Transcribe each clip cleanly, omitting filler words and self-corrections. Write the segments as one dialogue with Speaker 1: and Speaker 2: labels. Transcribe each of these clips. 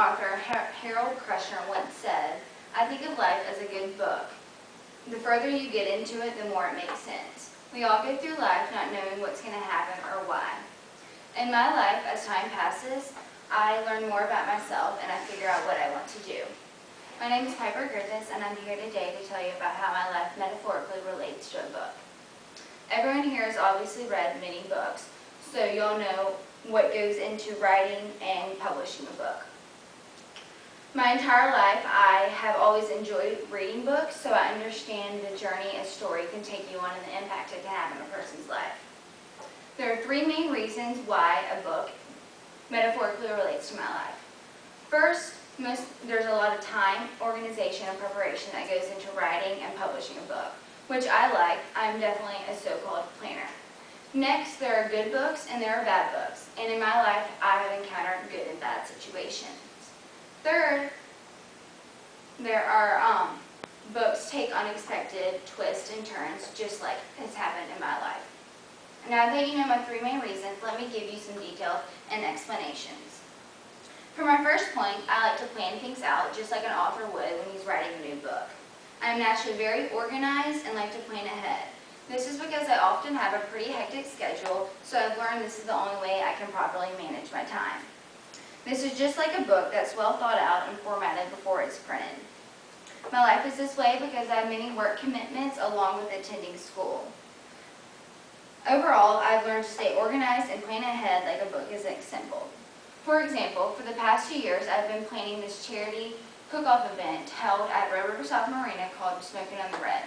Speaker 1: author Harold Kushner once said, "I think of life as a good book. The further you get into it, the more it makes sense. We all go through life not knowing what's going to happen or why. In my life, as time passes, I learn more about myself and I figure out what I want to do." My name is Piper Griffis, and I'm here today to tell you about how my life metaphorically relates to a book. Everyone here has obviously read many books, so you'll know what goes into writing and publishing a book. My entire life, I have always enjoyed reading books, so I understand the journey a story can take you on and the impact it can have in a person's life. There are three main reasons why a book metaphorically relates to my life. First, there's a lot of time, organization, and preparation that goes into writing and publishing a book, which I like. I'm definitely a so-called planner. Next, there are good books and there are bad books, and in my life, I have encountered good and bad situations. Third, there are books take unexpected twists and turns, just like has happened in my life. Now that you know my three main reasons, let me give you some details and explanations. For my first point, I like to plan things out just like an author would when he's writing a new book. I am naturally very organized and like to plan ahead. This is because I often have a pretty hectic schedule, so I've learned this is the only way I can properly manage my time. This is just like a book that's well thought out and formatted before it's printed. My life is this way because I have many work commitments along with attending school. Overall, I've learned to stay organized and plan ahead like a book isn't simple. For example, for the past 2 years, I've been planning this charity cook-off event held at Red River South Marina called Smoking on the Red.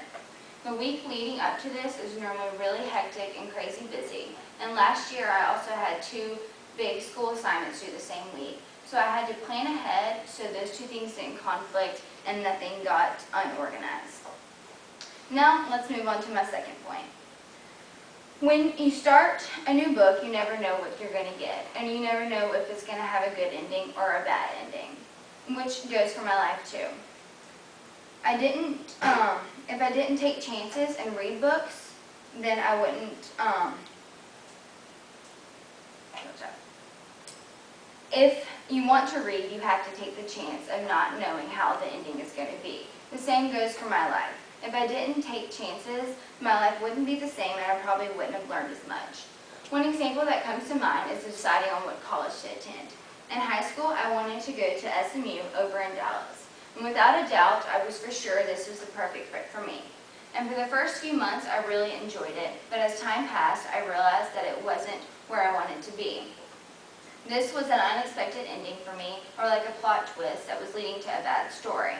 Speaker 1: The week leading up to this is normally really hectic and crazy busy, and last year I also had 2 big school assignments due the same week, so I had to plan ahead so those 2 things didn't conflict and nothing got unorganized. Now let's move on to my second point. When you start a new book, you never know what you're going to get, and you never know if it's going to have a good ending or a bad ending, which goes for my life too. If I didn't take chances and read books, then I wouldn't, if you want to read, you have to take the chance of not knowing how the ending is going to be. The same goes for my life. If I didn't take chances, my life wouldn't be the same and I probably wouldn't have learned as much. One example that comes to mind is deciding on what college to attend. In high school, I wanted to go to SMU over in Dallas. And without a doubt, I was for sure this was the perfect fit for me. And for the first few months, I really enjoyed it, but as time passed, I realized that it wasn't where I wanted to be. This was an unexpected ending for me, or like a plot twist that was leading to a bad story.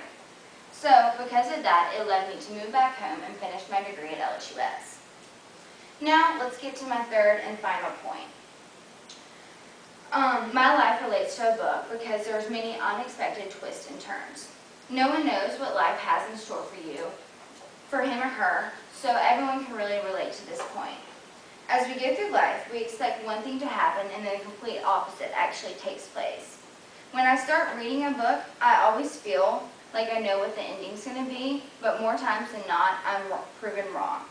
Speaker 1: So, because of that, it led me to move back home and finish my degree at LSUS. Now, let's get to my third and final point. My life relates to a book because there's many unexpected twists and turns. No one knows what life has in store for you, for him or her, so everyone can really relate to this point. As we go through life, we expect one thing to happen and then the complete opposite actually takes place. When I start reading a book, I always feel like I know what the ending's going to be, but more times than not, I'm proven wrong.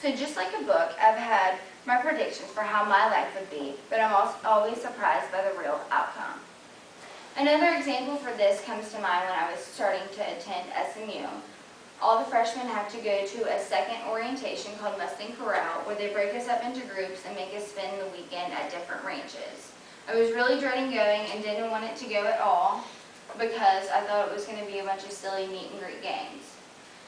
Speaker 1: So just like a book, I've had my predictions for how my life would be, but I'm also always surprised by the real outcome. Another example for this comes to mind when I was starting to attend SMU. All the freshmen have to go to a second orientation called Mustang Corral, where they break us up into groups and make us spend the weekend at different ranches. I was really dreading going and didn't want it to go at all because I thought it was going to be a bunch of silly meet and greet games.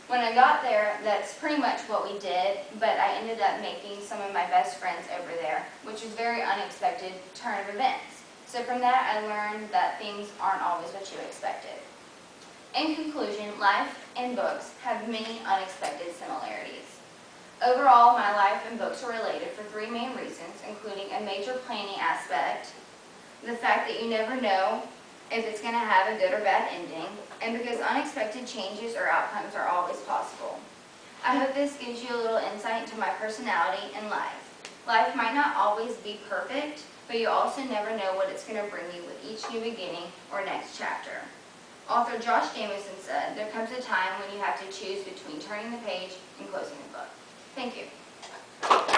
Speaker 1: When I got there, that's pretty much what we did, but I ended up making some of my best friends over there, which was a very unexpected turn of events. So from that, I learned that things aren't always what you expected. In conclusion, life and books have many unexpected similarities. Overall, my life and books are related for 3 main reasons, including a major planning aspect, the fact that you never know if it's going to have a good or bad ending, and because unexpected changes or outcomes are always possible. I hope this gives you a little insight into my personality and life. Life might not always be perfect, but you also never know what it's going to bring you with each new beginning or next chapter. Author Josh Jameson said, "There comes a time when you have to choose between turning the page and closing the book." Thank you.